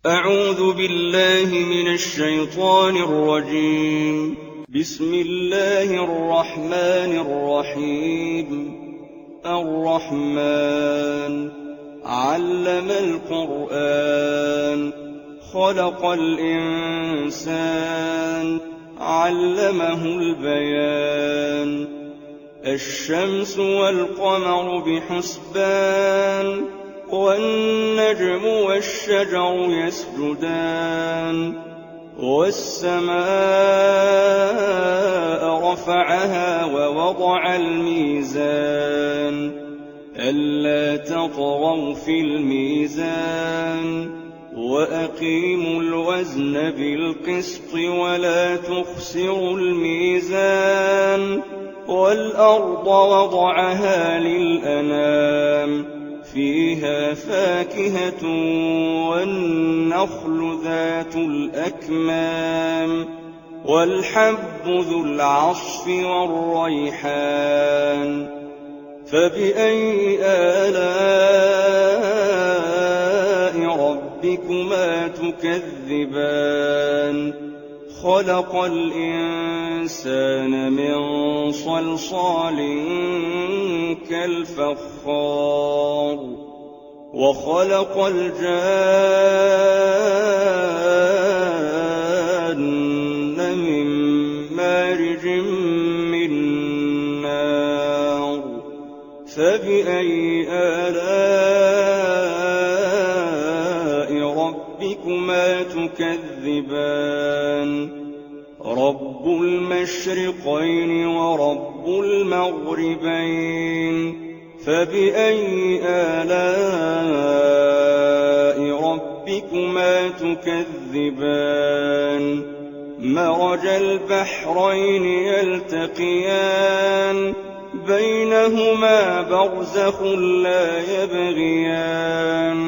أعوذ بالله من الشيطان الرجيم. بسم الله الرحمن الرحيم. الرحمن علم القرآن خلق الإنسان علمه البيان. الشمس والقمر بحسبان والنجم والشجر يسجدان. والسماء رفعها ووضع الميزان ألا تطغوا في الميزان وأقيموا الوزن بالقسط ولا تخسروا الميزان. والأرض وضعها للأنام فيها فاكهة والنخل ذات الأكمام والحب ذو العصف والريحان. فبأي آلاء ربكما تكذبان؟ خلق الإنسان من صلصال كالفخار وخلق الجان من مارج من نار. فبأي آلاء ربكما تكذبان؟ رب المشرقين ورب المغربين. فبأي آلاء ربكما تكذبان؟ مرج البحرين يلتقيان بينهما برزخ لا يبغيان.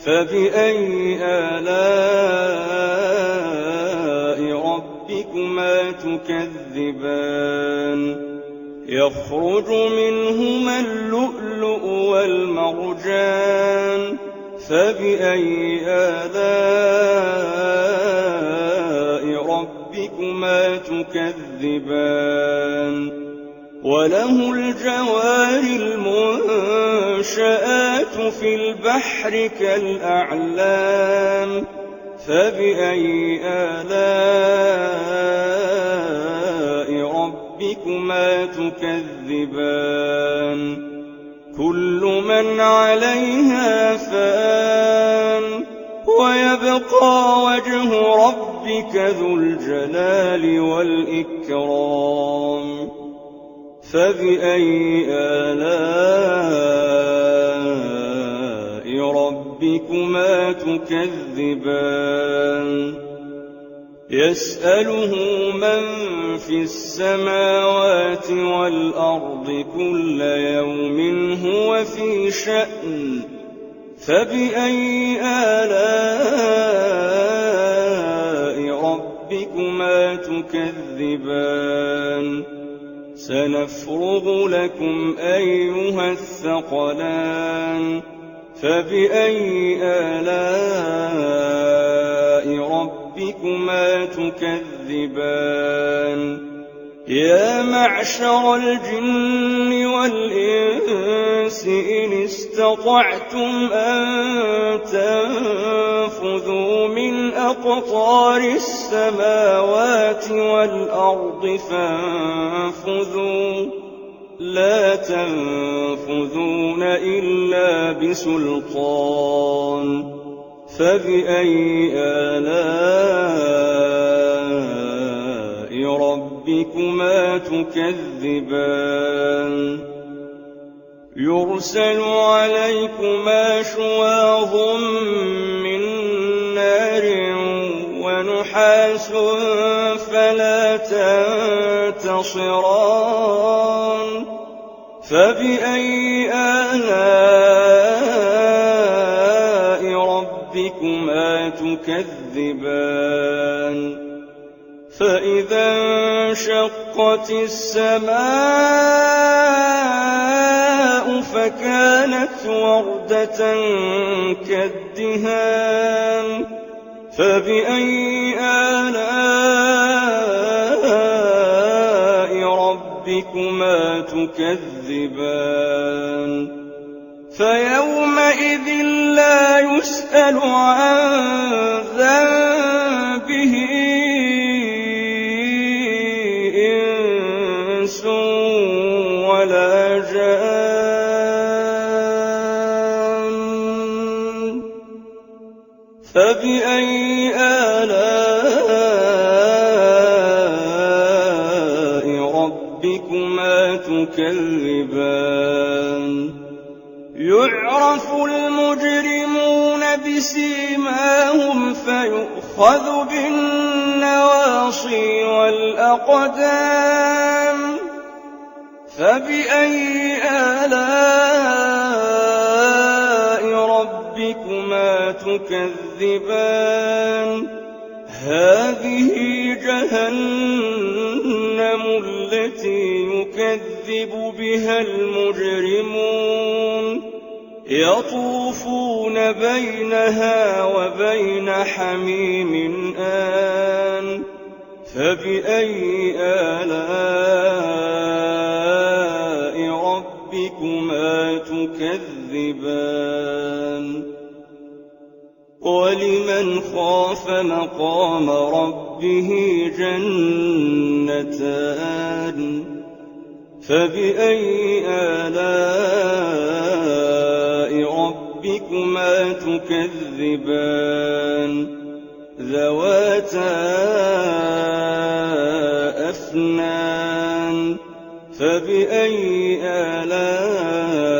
فبأي آلاء ربكما تكذبان؟ يخرج منهما اللؤلؤ والمرجان. فبأي آلاء ربكما تكذبان؟ وله الجوار المنشآت في البحر كالأعلام. فبأي آلاء ربكما تكذبان؟ كل من عليها فان ويبقى وجه ربك ذو الجلال والإكرام. فبأي آلاء ربكما تكذبان؟ يسأله من في السماوات والأرض كل يوم هو في شأن. فبأي آلاء ربكما تكذبان؟ سنفرغ لكم أيها الثقلان. فبأي آلاء ربكما تكذبان؟ يا معشر الجن والإنس إن استطعتم أن تنفذوا من أقطار السماوات والأرض فانفذوا لا تنفذون إلا بسلطان. فبأي آلاء ربكما تكذبان؟ يرسل عليكما شواظ من نار ونحاس فلا تنتصران. فبأي آلاء ربكما تكذبان؟ فإذا انشقت السماء فكانت وردة كالدهان. فبأي آلاء ربكما تكذبان فيومئذ لا يسأل عن ذنبه إنس ولا جان فبأي آلاء ربكما تكذبان يعرف المجرمون بسيماهم فيؤخذ بالنواصي والأقدام فبأي آلاء ربكما تكذبان هذه جهنم التي يكذب بها المجرمون يطوفون بينها وبين حميم آن فبأي آلاء ربكما تكذبان ولمن خاف مقام ربه جنتان فبأي آلاء ربكما تكذبان ذواتا أفنان فبأي آلاء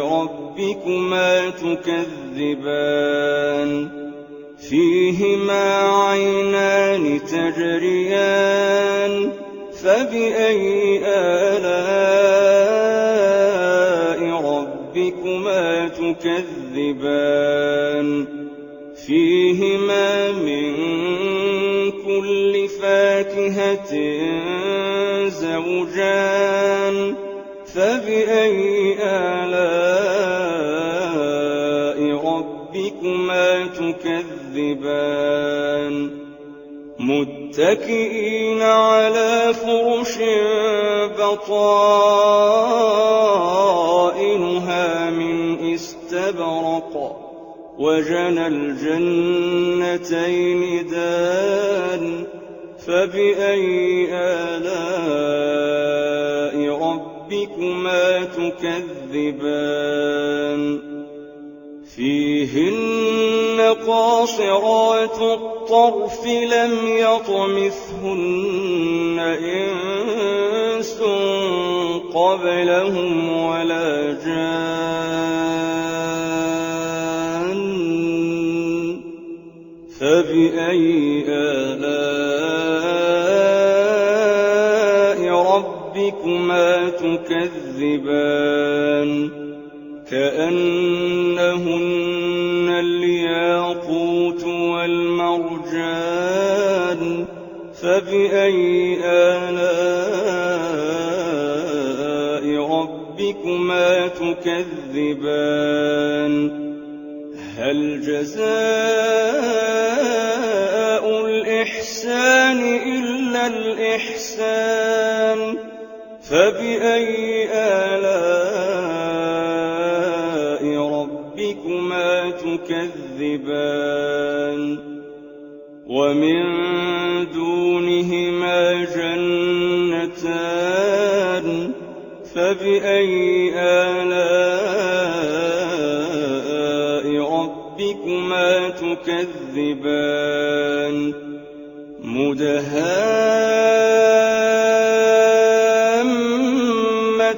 ربكما تكذبان فيهما عينان تجريان فبأي آلاء ربكما تكذبان فيهما من كل فاكهة زوجان فبأي آلاء ربكما تكذبان متكئين على فرش بطائنها من استبرق وجنى الجنتين دان فبأي آلاء ربكما تكذبان فيهن قاصرات الطرف لم يطمثهن إنس قبلهم ولا جان فبأي آلاء ربكما تكذبان كأنهن الياقوت والمرجان فبأي آلاء ربكما تكذبان هل جزاء الإحسان إلا الإحسان فبأي آلاء ربكما تكذبان ومن دونهما جنتان فبأي آلاء ربكما تكذبان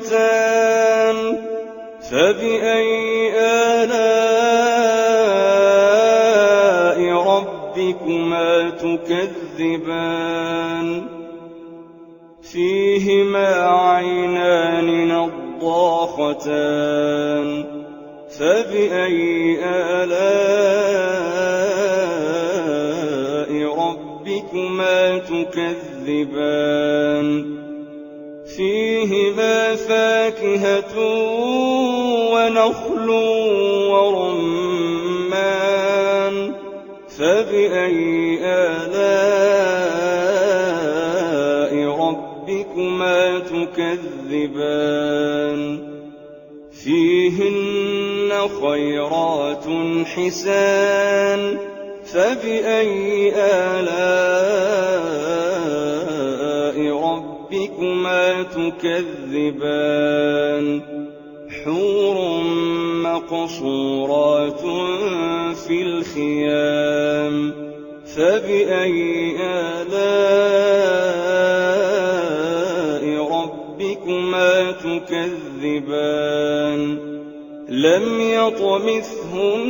مدهامتان فبأي آلاء ربكما تكذبان فيهما عينان نضاختان فبأي آلاء ربكما تكذبان فيهما فاكهة ونخل ورمان فبأي آلاء ربكما تكذبان فيهن خيرات حسان فبأي آلاء ربكما تكذبان حور مقصورات في الخيام فبأي آلاء ربكما تكذبان لم يطمثهن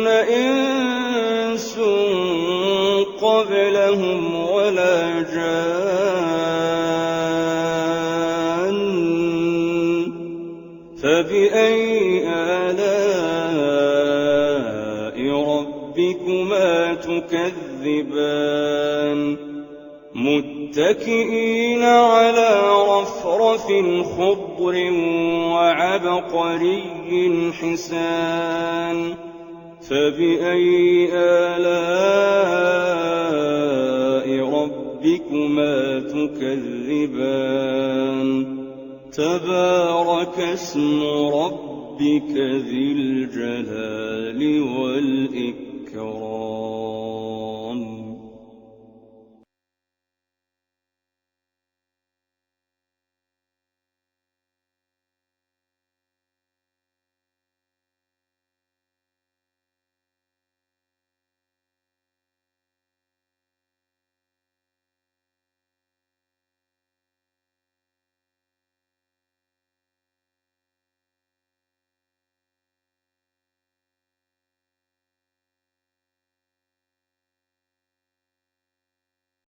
إنس قبلهم ولا جان فبأي آلاء ربكما تكذبان متكئين على رفرف خضر وعبقري حسان فبأي آلاء ربكما تكذبان تبارك اسم ربك ذي الجلال والإكرام